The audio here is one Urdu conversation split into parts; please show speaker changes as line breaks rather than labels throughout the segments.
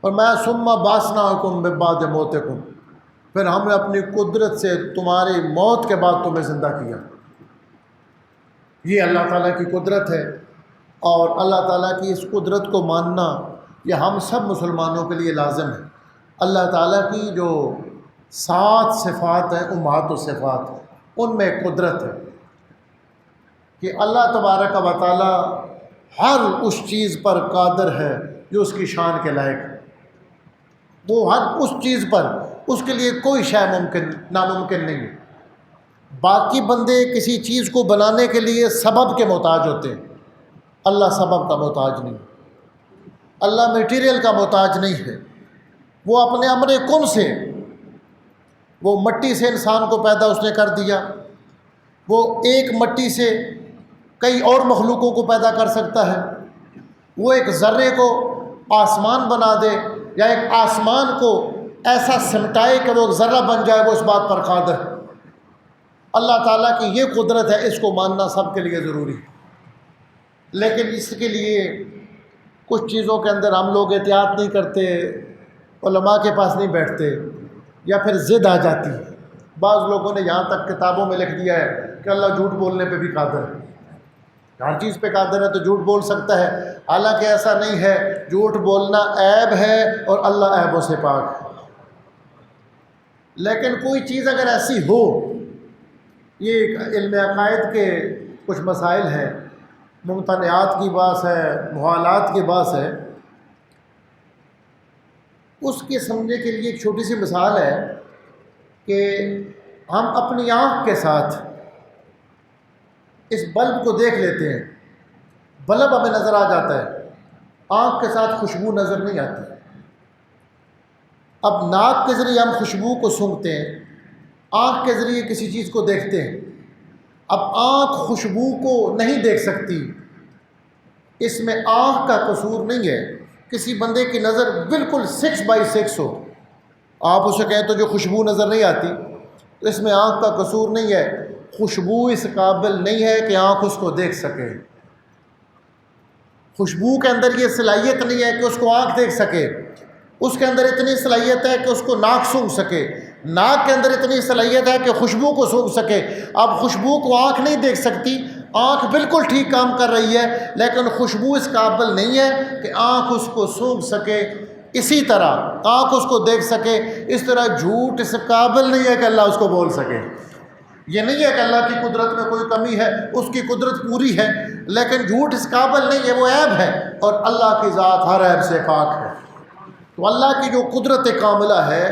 اور میں ثم بعثناکم من بعد موتکم، پھر ہم نے اپنی قدرت سے تمہاری موت کے بعد تمہیں زندہ کیا۔ یہ اللہ تعالیٰ کی قدرت ہے، اور اللہ تعالیٰ کی اس قدرت کو ماننا یہ ہم سب مسلمانوں کے لیے لازم ہے۔ اللہ تعالیٰ کی جو 7 صفات ہیں امہات الصفات، ان میں قدرت ہے کہ اللہ تبارک و تعالیٰ ہر اس چیز پر قادر ہے جو اس کی شان کے لائق ہے۔ وہ ہر اس چیز پر، اس کے لیے کوئی شے ناممکن نہیں ہے۔ باقی بندے کسی چیز کو بنانے کے لیے سبب کے محتاج ہوتے ہیں، اللہ سبب کا محتاج نہیں، اللہ میٹیریل کا محتاج نہیں ہے۔ وہ اپنے امر کن سے، وہ مٹی سے انسان کو پیدا اس نے کر دیا، وہ ایک مٹی سے کئی اور مخلوقوں کو پیدا کر سکتا ہے، وہ ایک ذرے کو آسمان بنا دے یا ایک آسمان کو ایسا سمٹائے کہ وہ ایک ذرہ بن جائے، وہ اس بات پر قادر ہے۔ اللہ تعالیٰ کی یہ قدرت ہے، اس کو ماننا سب کے لیے ضروری ہے۔ لیکن اس کے لیے کچھ چیزوں کے اندر ہم لوگ احتیاط نہیں کرتے، علماء کے پاس نہیں بیٹھتے، یا پھر ضد آ جاتی ہے۔ بعض لوگوں نے یہاں تک کتابوں میں لکھ دیا ہے کہ اللہ جھوٹ بولنے پہ بھی قادر ہے، ہر چیز پہ قادر ہے تو جھوٹ بول سکتا ہے، حالانکہ ایسا نہیں ہے۔ جھوٹ بولنا عیب ہے اور اللہ عیبوں سے پاک ہے۔ لیکن کوئی چیز اگر ایسی ہو، یہ علم عقائد کے کچھ مسائل ہیں، ممتنعات کی بات ہے، محالات کی بات ہے، اس کے سمجھنے کے لیے ایک چھوٹی سی مثال ہے کہ ہم اپنی آنکھ کے ساتھ اس بلب کو دیکھ لیتے ہیں، بلب ہمیں نظر آ جاتا ہے، آنکھ کے ساتھ خوشبو نظر نہیں آتی۔ اب ناک کے ذریعے ہم خوشبو کو سونگھتے ہیں، آنکھ کے ذریعے کسی چیز کو دیکھتے ہیں۔ اب آنکھ خوشبو کو نہیں دیکھ سکتی، اس میں آنکھ کا قصور نہیں ہے۔ کسی بندے کی نظر بالکل 6/6 ہو، آپ اسے کہیں تو جو خوشبو نظر نہیں آتی، تو اس میں آنکھ کا قصور نہیں ہے۔ خوشبو اس قابل نہیں ہے کہ آنکھ اس کو دیکھ سکے، خوشبو کے اندر یہ صلاحیت نہیں ہے کہ اس کو آنکھ دیکھ سکے، اس کے اندر اتنی صلاحیت ہے کہ اس کو ناک سونگھ سکے، ناک کے اندر اتنی صلاحیت ہے کہ خوشبو کو سونگھ سکے۔ اب خوشبو کو آنکھ نہیں دیکھ سکتی، آنکھ بالکل ٹھیک کام کر رہی ہے، لیکن خوشبو اس قابل نہیں ہے کہ آنکھ اس کو سونگھ سکے۔ اسی طرح آنکھ اس کو دیکھ سکے، اس طرح جھوٹ اس قابل نہیں ہے کہ اللہ اس کو بول سکے۔ یہ نہیں ہے کہ اللہ کی قدرت میں کوئی کمی ہے، اس کی قدرت پوری ہے، لیکن جھوٹ اس قابل نہیں ہے، وہ عیب ہے، اور اللہ کی ذات ہر عیب سے پاک ہے۔ تو اللہ کی جو قدرت کاملہ ہے،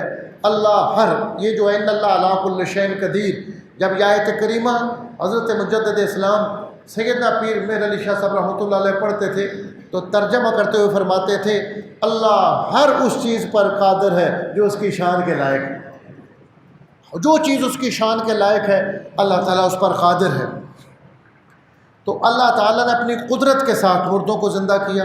اللہ ہر، یہ جو ہے ان اللہ علی کل شیء قدیر، جب یہ آیت کریمہ حضرت مجدد اسلام سیدنا پیر میر علی شاہ صاحب رحمۃ اللہ علیہ پڑھتے تھے تو ترجمہ کرتے ہوئے فرماتے تھے، اللہ ہر اس چیز پر قادر ہے جو اس کی شان کے لائق ہے۔ جو چیز اس کی شان کے لائق ہے اللہ تعالیٰ اس پر قادر ہے۔ تو اللہ تعالیٰ نے اپنی قدرت کے ساتھ مردوں کو زندہ کیا۔